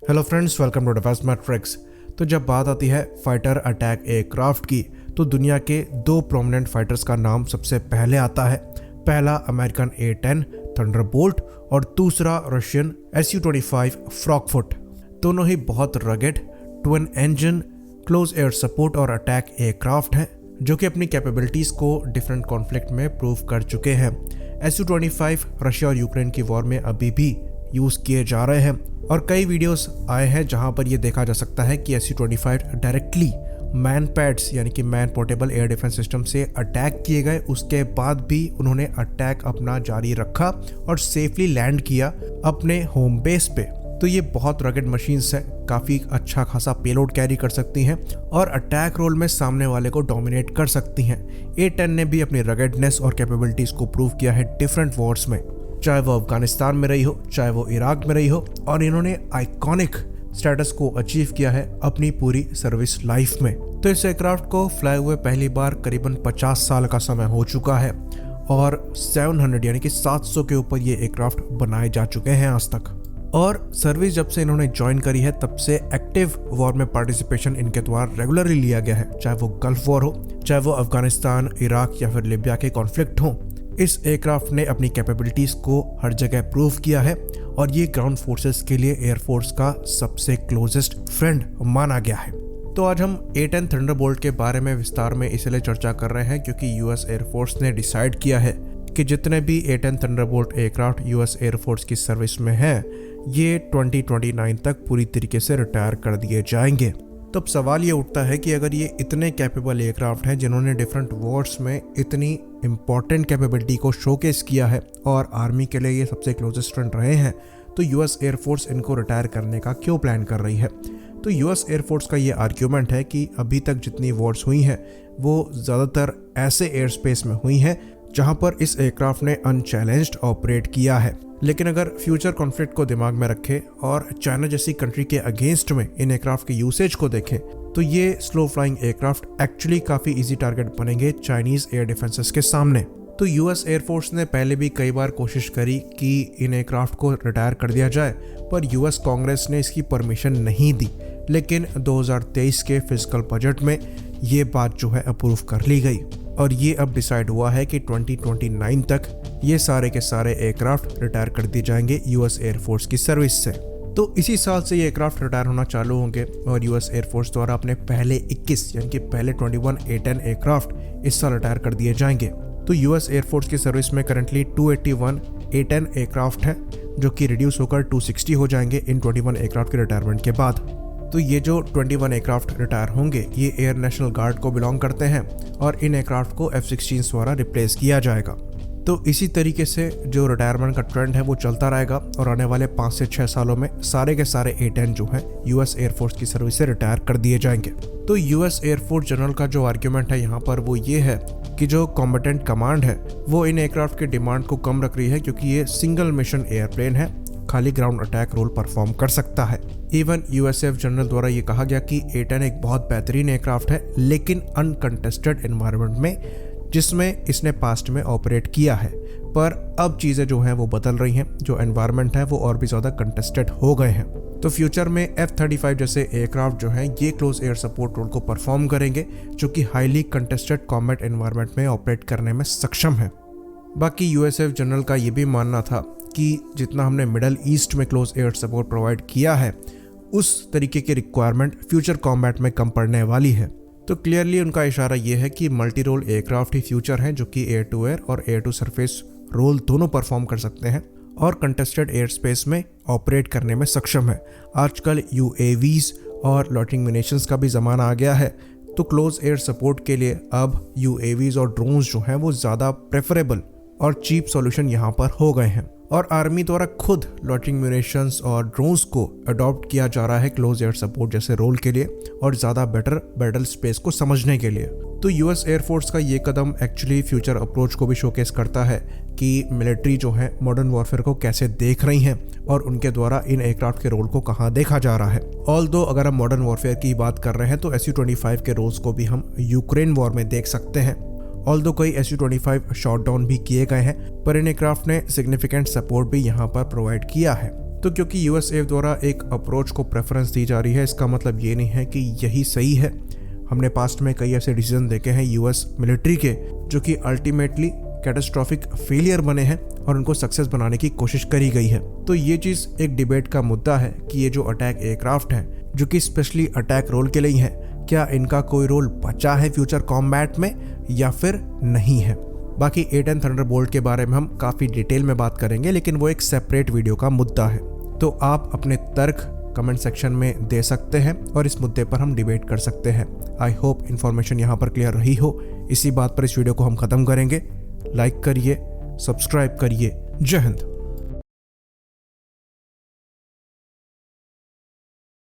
Hello friends, welcome to Defence Matrix. तो जब बात आती है फाइटर अटैक एयरक्राफ्ट की, तो दुनिया के दो प्रोमिनेंट फाइटर्स का नाम सबसे पहले आता है। पहला अमेरिकन A-10 थंडरबोल्ट और दूसरा रशियन Su-25 फ्रॉकफुट। दोनों ही बहुत rugged twin engine close air support और अटैक एयरक्राफ्ट हैं, जो कि अपनी कैपेबिलिटीज़ को डिफरेंट कॉन्फ्लिक्ट में प्रूव कर चुके हैं। Su-25 रशिया और यूक्रेन की वॉर में अभी भी यूज़ किए जा रहे हैं और कई वीडियोस आए हैं जहां पर यह देखा जा सकता है कि Su-25 डायरेक्टली मैन पैड्स यानी कि man portable air defence system से अटैक किए गए। उसके बाद भी उन्होंने अटैक अपना जारी रखा और सेफली लैंड किया अपने होम बेस पे। तो ये बहुत रगेड मशीन्स हैं, काफ़ी अच्छा खासा पेलोड कैरी कर सकती हैं और अटैक रोल में सामने वाले को डोमिनेट कर सकती हैं। A-10 ने भी अपनी रगेडनेस और कैपेबिलिटीज़ को प्रूव किया है डिफरेंट वॉर्स में, चाहे वो अफगानिस्तान में रही हो, चाहे वो इराक में रही हो, और इन्होंने आइकॉनिक स्टेटस को अचीव किया है अपनी पूरी सर्विस लाइफ में। तो इस एयरक्राफ्ट को फ्लाई हुए पहली बार करीबन 50 साल का समय हो चुका है और 700 यानी कि 700 के ऊपर ये एयरक्राफ्ट बनाए जा चुके हैं आज तक। और सर्विस जब से इन्होंने ज्वाइन करी है तब से एक्टिव वॉर में पार्टिसिपेशन इनके द्वारा रेगुलरली लिया गया है, चाहे वो गल्फ वॉर हो, चाहे वो अफगानिस्तान, इराक या फिर लिबिया के कॉन्फ्लिक्ट हो। इस एयरक्राफ्ट ने अपनी कैपेबिलिटीज़ को हर जगह प्रूव किया है और ये ग्राउंड फोर्सेस के लिए एयरफोर्स का सबसे क्लोजेस्ट फ्रेंड माना गया है। तो आज हम A-10 थंडरबोल्ट के बारे में विस्तार में इसलिए चर्चा कर रहे हैं क्योंकि यूएस एयरफोर्स ने डिसाइड किया है कि जितने भी A-10 Thunderbolt aircraft US air force की सर्विस में हैं, ये 2029 तक पूरी तरीके से रिटायर कर दिए जाएंगे। तब सवाल ये उठता है कि अगर ये इतने कैपेबल एयरक्राफ्ट हैं जिन्होंने डिफरेंट वॉर्स में इतनी इंपॉर्टेंट कैपेबिलिटी को शोकेस किया है और आर्मी के लिए ये सबसे क्लोजेस्ट फ्रेंड रहे हैं, तो यूएस एयरफोर्स इनको रिटायर करने का क्यों प्लान कर रही है। तो यूएस एयरफोर्स का ये आर्ग्यूमेंट है कि अभी तक जितनी वॉर्स हुई हैं वो ज़्यादातर ऐसे एयर स्पेस में हुई हैं जहाँ पर इस एयरक्राफ्ट ने अनचैलेंज्ड ऑपरेट किया है। लेकिन अगर फ्यूचर कॉन्फ्लिक्ट को दिमाग में रखें और चाइना जैसी कंट्री के अगेंस्ट में इन एयरक्राफ्ट के यूसेज को देखें, तो ये स्लो फ्लाइंग एयरक्राफ्ट एक्चुअली काफ़ी इजी टारगेट बनेंगे चाइनीज़ एयर डिफेंसेस के सामने। तो यूएस एयरफोर्स ने पहले भी कई बार कोशिश करी कि इन एयरक्राफ्ट को रिटायर कर दिया जाए, पर यूएस कांग्रेस ने इसकी परमिशन नहीं दी। लेकिन 2023 के फिजिकल बजट में ये बात जो है अप्रूव कर ली गई और ये अब डिसाइड हुआ है कि 2029 तक ये सारे के सारे एयरक्राफ्ट रिटायर कर दिए जाएंगे यूएस एयरफोर्स की सर्विस से। तो इसी साल से ये एयरक्राफ्ट रिटायर होना चालू होंगे और यूएस एयरफोर्स द्वारा अपने पहले 21 यानी कि पहले 21 A-10 एयरक्राफ्ट इस साल रिटायर कर दिए जाएंगे। तो यूएस एयरफोर्स की सर्विस में करंटली 281 A-10 एयरक्राफ्ट हैं, जो कि रिड्यूस होकर 260 हो जाएंगे इन 21 एयरक्राफ्ट के रिटायरमेंट के बाद। तो ये जो 21 एयरक्राफ्ट रिटायर होंगे ये एयर नेशनल गार्ड को बिलोंग करते हैं और इन एयरक्राफ्ट को F-16 द्वारा रिप्लेस किया जाएगा। तो इसी तरीके से जो रिटायरमेंट का ट्रेंड है वो चलता रहेगा और आने वाले 5 से 6 सालों में सारे के सारे A-10 जो हैं यूएस एयरफोर्स की सर्विस से रिटायर कर दिए जाएंगे। तो यूएस एयरफोर्स जनरल का जो आर्ग्यूमेंट है यहाँ पर वो ये है कि जो कॉम्बेटेंट कमांड है वो इन एयरक्राफ्ट की डिमांड को कम रख रही है क्योंकि ये सिंगल मिशन एयरप्लेन है, खाली ग्राउंड अटैक रोल परफॉर्म कर सकता है। इवन यूएसएफ जनरल द्वारा ये कहा गया कि A-10 एक बहुत बेहतरीन एयरक्राफ्ट है, लेकिन अनकंटेस्टेड एनवायरनमेंट में जिसमें इसने पास्ट में ऑपरेट किया है। पर अब चीज़ें जो हैं वो बदल रही हैं, जो एनवायरनमेंट है वो और भी ज़्यादा कंटेस्टेड हो गए हैं। तो फ्यूचर में F-35 जैसे एयरक्राफ्ट जो हैं ये क्लोज एयर सपोर्ट रोल को परफॉर्म करेंगे, जो कि हाईली कंटेस्टेड कॉम्बैट एनवायरनमेंट में ऑपरेट करने में सक्षम है। बाकी यूएसएफ जनरल का ये भी मानना था कि जितना हमने मिडल ईस्ट में क्लोज एयर सपोर्ट प्रोवाइड किया है उस तरीके की रिक्वायरमेंट फ्यूचर कॉम्बैट में कम पड़ने वाली है। तो क्लियरली उनका इशारा ये है कि मल्टी रोल एयरक्राफ्ट ही फ्यूचर हैं, जो कि एयर टू एयर और एयर टू सरफेस रोल दोनों परफॉर्म कर सकते हैं और कंटेस्टेड एयर स्पेस में ऑपरेट करने में सक्षम है। आजकल UAVs और लॉइटरिंग म्यूनिशंस का भी ज़माना आ गया है, तो क्लोज एयर सपोर्ट के लिए अब UAVs और ड्रोन्स जो हैं वो ज़्यादा प्रेफरेबल और चीप सॉल्यूशन यहाँ पर हो गए हैं और आर्मी द्वारा खुद लॉइटरिंग म्यूनिशंस और ड्रोन्स को अडॉप्ट किया जा रहा है क्लोज एयर सपोर्ट जैसे रोल के लिए और ज़्यादा बेटर बैटल स्पेस को समझने के लिए। तो यूएस एयरफोर्स का ये कदम एक्चुअली फ्यूचर अप्रोच को भी शोकेस करता है कि मिलिट्री जो है मॉडर्न वॉरफेयर को कैसे देख रही हैं और उनके द्वारा इन एयरक्राफ्ट के रोल को कहाँ देखा जा रहा है। ऑल्दो अगर हम मॉडर्न वॉरफेयर की बात कर रहे हैं तो Su-25 के रोल्स को भी हम यूक्रेन वॉर में देख सकते हैं। ऑल्दो कई Su-25 शॉट डाउन भी किए गए हैं, पर इन एयरक्राफ्ट ने सिग्निफिकेंट सपोर्ट भी यहाँ पर प्रोवाइड किया है। तो क्योंकि यूएसएफ द्वारा एक अप्रोच को प्रेफरेंस दी जा रही है, इसका मतलब ये नहीं है कि यही सही है। हमने पास्ट में कई ऐसे डिसीजन देखे हैं यूएस मिलिट्री के जो कि अल्टीमेटली कैटास्ट्रॉफिक फेलियर बने हैं और उनको सक्सेस बनाने की कोशिश करी गई है। तो ये चीज़ एक डिबेट का मुद्दा है कि ये जो अटैक एयरक्राफ्ट हैं जो कि स्पेशली अटैक रोल के लिए हैं, क्या इनका कोई रोल बचा है फ्यूचर कॉम्बैट में या फिर नहीं है। बाकी A10 थंडरबोल्ट के बारे में हम काफ़ी डिटेल में बात करेंगे, लेकिन वो एक सेपरेट वीडियो का मुद्दा है। तो आप अपने तर्क कमेंट सेक्शन में दे सकते हैं और इस मुद्दे पर हम डिबेट कर सकते हैं। आई होप इन्फॉर्मेशन यहाँ पर क्लियर रही हो। इसी बात पर इस वीडियो को हम ख़त्म करेंगे। लाइक करिए, सब्सक्राइब करिए। जय हिंद।